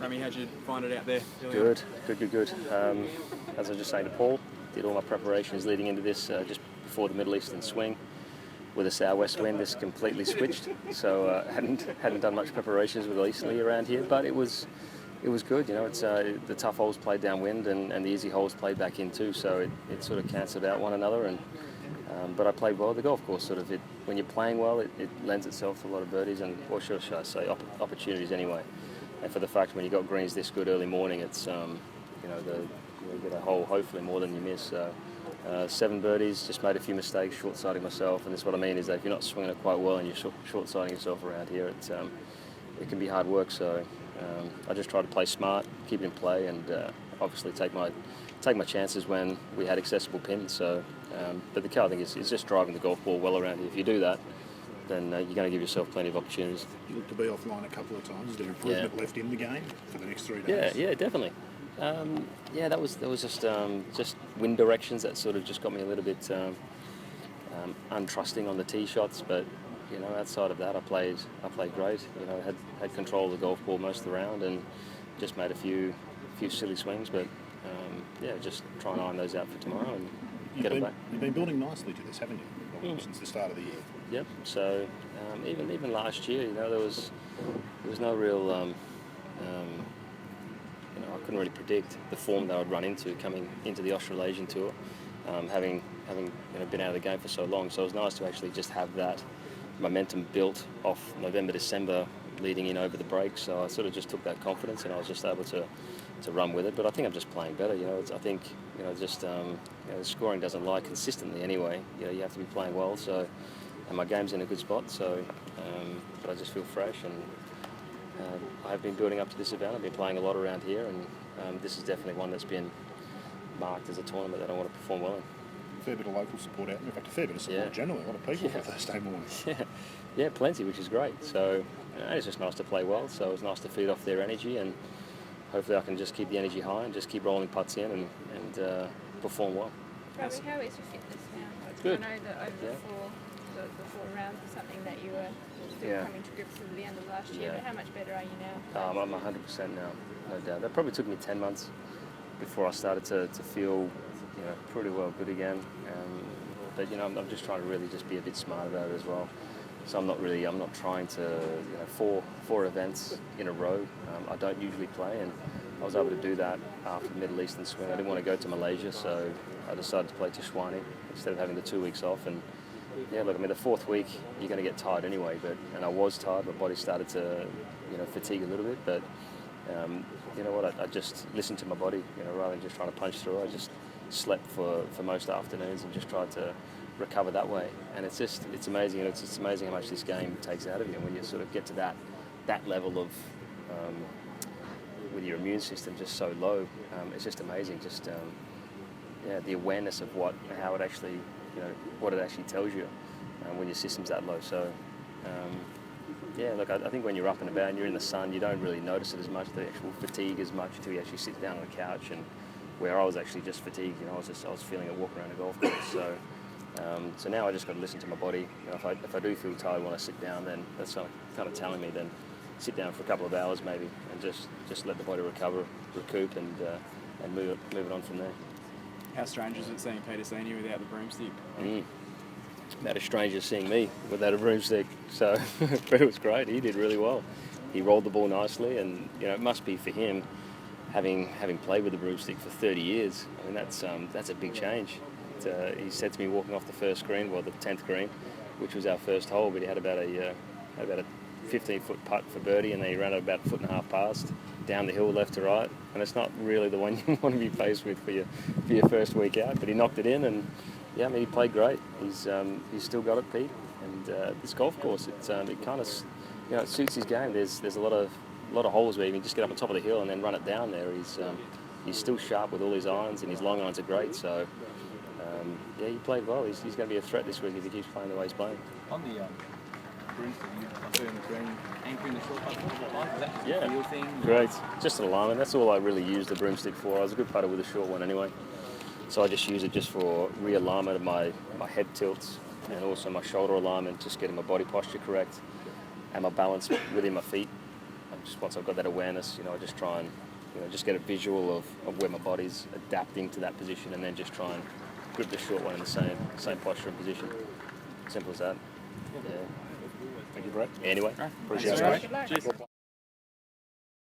Rummy, how'd you find it out there? Good. As I was just saying to Paul, did all my preparations leading into this just before the Middle Eastern swing. With a southwest wind, this completely switched. So hadn't done much preparations with easterly around here, but it was good. You know, it's the tough holes played downwind and the easy holes played back in too. So it sort of cancelled out one another. And but I played well. The golf course when you're playing well, it lends itself to a lot of birdies and, or should I say, opportunities anyway. And for the fact when you got greens this good early morning, it's you get a hole hopefully more than you miss. So 7 birdies, just made a few mistakes, short-siding myself. And this what I mean is that if you're not swinging it quite well and you're short-siding yourself around here, it can be hard work. So I just try to play smart, keep it in play, and obviously take my chances when we had accessible pins. So, but the key thing is just driving the golf ball well around here. If you do that, then you're going to give yourself plenty of opportunities. You look to be offline a couple of times. Is there improvement left in the game for the next 3 days? Yeah, definitely. That was just wind directions that sort of just got me a little bit untrusting on the tee shots. But you know, outside of that, I played great. You know, had control of the golf ball most of the round and just made a few silly swings. But just try and iron those out for tomorrow and get it back. You've been building nicely to this, haven't you? Since the start of the year. Yep. So even last year, you know, there was no real. I couldn't really predict the form that I'd run into coming into the Australasian tour, having been out of the game for so long. So it was nice to actually just have that momentum built off November, December, leading in over the break. So I sort of just took that confidence and I was just able to run with it. But I think I'm just playing better. You know, I think the scoring doesn't lie consistently anyway. You know, you have to be playing well. So and my game's in a good spot. So but I just feel fresh and. I've been building up to this event. I've been playing a lot around here, and this is definitely one that's been marked as a tournament that I want to perform well in. A fair bit of local support out there. In fact, a fair bit of support generally. A lot of people for Thursday morning. Yeah, plenty, which is great. So it's just nice to play well. So it was nice to feed off their energy, and hopefully I can just keep the energy high and just keep rolling putts in and perform well. How is your fitness now? Good. I know that over the four rounds is something that you were still coming to grips with at the end of last year, but how much better are you now? I'm 100% now, no doubt. That probably took me 10 months before I started to feel pretty well good again. But I'm just trying to really just be a bit smart about it as well. So I'm not trying to, four events in a row. I don't usually play, and I was able to do that after the Middle Eastern swing. I didn't want to go to Malaysia, so I decided to play Tishwani instead of having the 2 weeks off. And the 4th week you're going to get tired anyway. And I was tired. My body started to, fatigue a little bit. But you know what? I just listened to my body. Rather than just trying to punch through, I just slept for most afternoons and just tried to recover that way. And it's amazing. It's amazing how much this game takes out of you when you sort of get to that level of with your immune system just so low. It's just amazing. Just the awareness of how it actually. What it actually tells you when your system's that low. So, I think when you're up and about and you're in the sun, you don't really notice it as much, the actual fatigue as much, until you actually sit down on a couch. And where I was actually just fatigued, I was feeling it walking around a golf course. So now I just got to listen to my body. If I do feel tired when I sit down, then that's kind of telling me then sit down for a couple of hours maybe and just let the body recoup, and move it on from there. How strange is it seeing Peter Senior without the broomstick? About as strange as seeing me without a broomstick. So, but it was great. He did really well. He rolled the ball nicely, and it must be for him, having played with the broomstick for 30 years. I mean, that's a big change. He said to me walking off the first green, the 10th green, which was our first hole, but he had about a 15-foot putt for birdie, and then he ran it about a foot and a half past down the hill left to right, and it's not really the one you want to be faced with for your first week out. But he knocked it in, and he played great. He's still got it, Pete. And this golf course, it kind of it suits his game. There's a lot of holes where you can just get up on top of the hill and then run it down there. He's still sharp with all his irons, and his long irons are great. So he played well. He's going to be a threat this week if he keeps playing the way he's playing. On the broomstick, I'm doing the green, anchoring the short putt. Is that just a feel thing? Great. Just an alignment. That's all I really used the broomstick for. I was a good putter with a short one anyway. So I just use it just for realignment of my head tilts and also my shoulder alignment, just getting my body posture correct and my balance within my feet. just once I've got that awareness, I just try and just get a visual of where my body's adapting to that position, and then just try and grip the short one in the same posture and position. Simple as that. Yeah. Thank you, Brett. Anyway, Right. appreciate Thanks, it. mate. Good luck. Cheers.